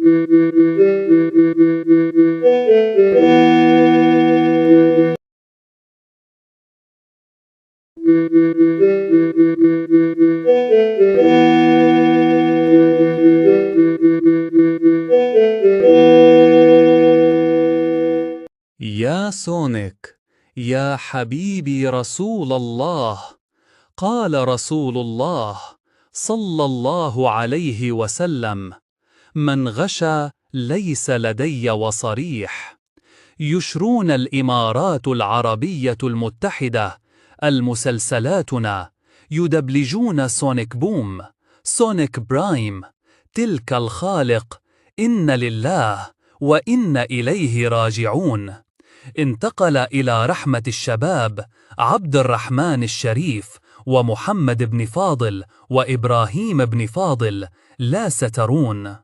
يا سونيك، يا حبيبي رسول الله، قال رسول الله صلى الله عليه وسلم: من غشى ليس لدي وصريح. يشرون الإمارات العربية المتحدة المسلسلاتنا يدبلجون سونيك بوم، سونيك برايم، تلك الخالق، إن لله وإن إليه راجعون. انتقل إلى رحمة الشباب عبد الرحمن الشريف ومحمد بن فاضل وإبراهيم بن فاضل، لا سترون.